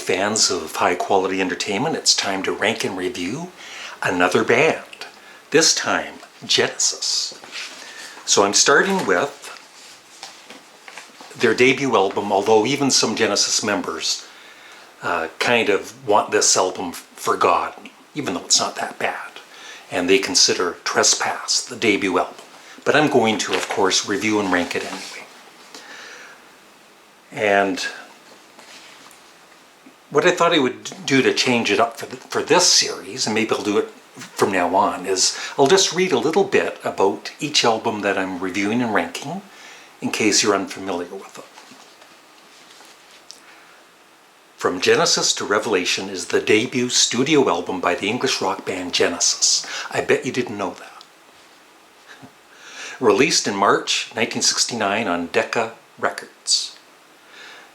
fans of high-quality entertainment, it's time to rank and review another band. This time, Genesis. So I'm starting with their debut album, although even some Genesis members kind of want this album forgotten, even though it's not that bad. And they consider Trespass the debut album. But I'm going to, of course, review and rank it anyway. And what I thought I would do to change it up for this series, and maybe I'll do it from now on, is I'll just read a little bit about each album that I'm reviewing and ranking, in case you're unfamiliar with it. From Genesis to Revelation is the debut studio album by the English rock band Genesis. I bet you didn't know that. Released in March 1969 on Decca Records.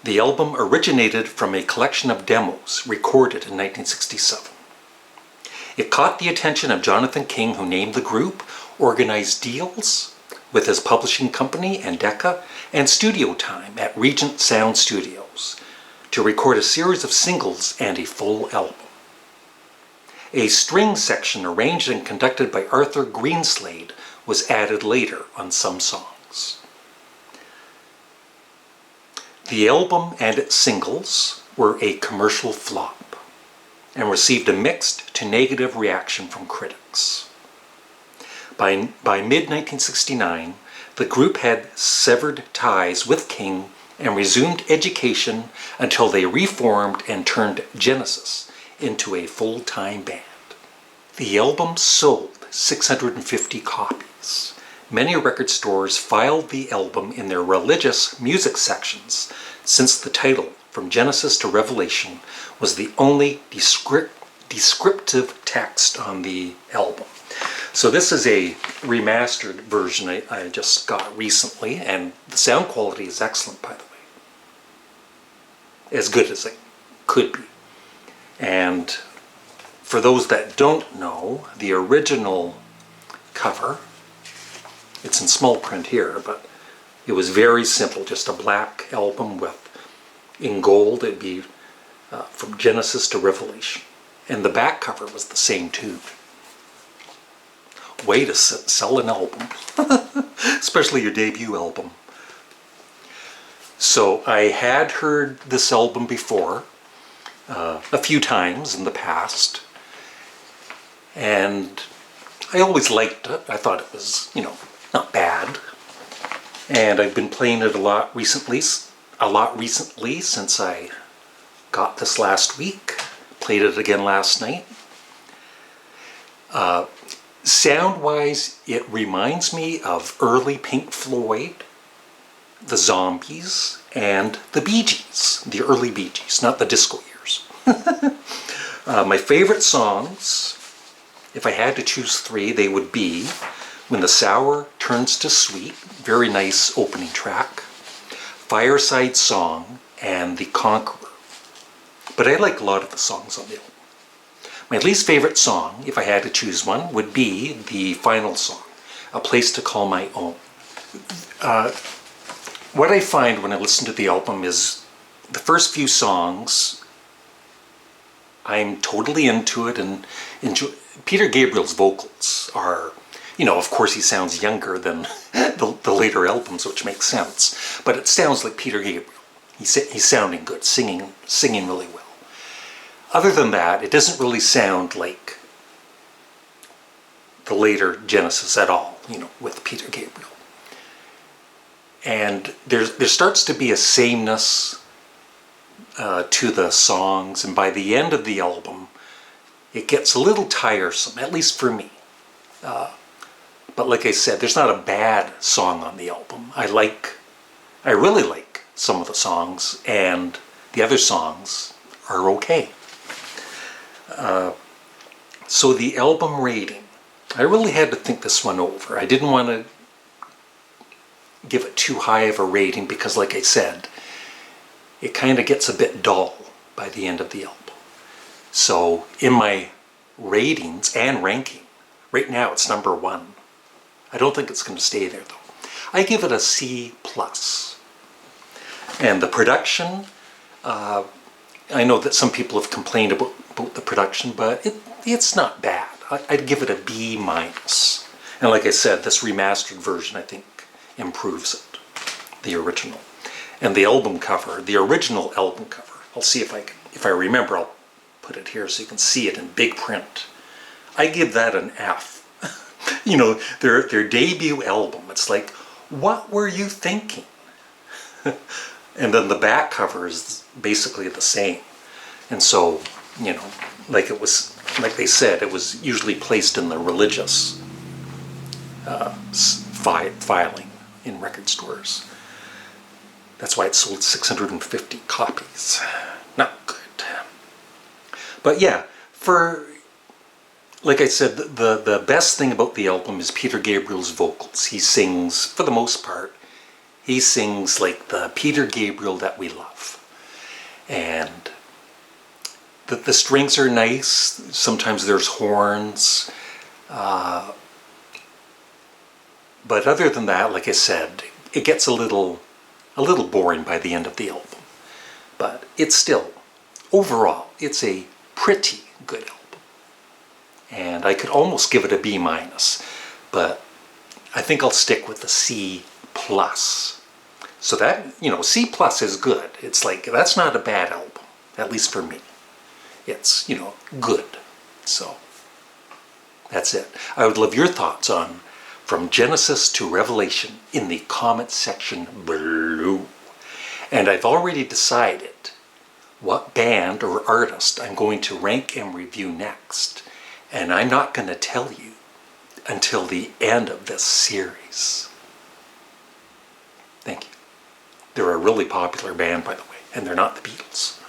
The album originated from a collection of demos recorded in 1967. It caught the attention of Jonathan King, who named the group, organized deals with his publishing company and Decca, and studio time at Regent Sound Studios to record a series of singles and a full album. A string section arranged and conducted by Arthur Greenslade was added later on some songs. The album and its singles were a commercial flop and received a mixed to negative reaction from critics. By mid-1969, the group had severed ties with King and resumed education until they reformed and turned Genesis into a full-time band. The album sold 650 copies. Many record stores filed the album in their religious music sections, since the title, From Genesis to Revelation, was the only descriptive text on the album. So this is a remastered version I just got recently, and the sound quality is excellent, by the way. As good as it could be. And for those that don't know, the original cover, it's in small print here, but it was very simple, just a black album with, in gold, it'd be From Genesis to Revelation. And the back cover was the same too. Way to sell an album, especially your debut album. So I had heard this album before, a few times in the past, and I always liked it. I thought it was, not bad. And I've been playing it a lot recently since I got this last week. Played it again last night. Sound-wise, it reminds me of early Pink Floyd, the Zombies, and the Bee Gees, the early Bee Gees, not the disco years. My favorite songs, if I had to choose three, they would be When the Sour Turns to Sweet, very nice opening track, Fireside Song, and The Conqueror. But I like a lot of the songs on the album. My least favorite song, if I had to choose one, would be the final song, A Place to Call My Own. What I find when I listen to the album is the first few songs, I'm totally into it and enjoy. Peter Gabriel's vocals are, of course he sounds younger than the later albums, which makes sense, but it sounds like Peter Gabriel. He's sounding good, singing really well. Other than that, it doesn't really sound like the later Genesis at all, with Peter Gabriel. And there starts to be a sameness to the songs, and by the end of the album, it gets a little tiresome, at least for me. But like I said, there's not a bad song on the album. I really like some of the songs, and the other songs are okay. So the album rating, I really had to think this one over. I didn't want to give it too high of a rating because, like I said, it kind of gets a bit dull by the end of the album. So in my ratings and ranking, right now it's number 1. I don't think it's going to stay there though. I give it a C+. And the production, I know that some people have complained about the production, but it's not bad. I'd give it a B minus. And like I said, this remastered version, I think, improves it, the original. And the album cover, the original album cover, I'll see if I remember, I'll put it here so you can see it in big print. I give that an F. You know, their debut album, it's like, what were you thinking? And then the back cover is basically the same. And so, you know, like they said, it was usually placed in the religious filing in record stores. That's why it sold 650 copies. Not good. But yeah, like I said, the best thing about the album is Peter Gabriel's vocals. He sings, for the most part, he sings like the Peter Gabriel that we love. And the strings are nice. Sometimes there's horns. But other than that, like I said, it gets a little boring by the end of the album. But it's still, overall, it's a pretty good album. And I could almost give it a B minus, but I think I'll stick with the C plus. So that, you know, C plus is good. It's like, that's not a bad album, at least for me. It's, you know, good. So that's it. I would love your thoughts on From Genesis to Revelation in the comment section below. And I've already decided what band or artist I'm going to rank and review next. And I'm not going to tell you until the end of this series. Thank you. They're a really popular band, by the way, and they're not the Beatles.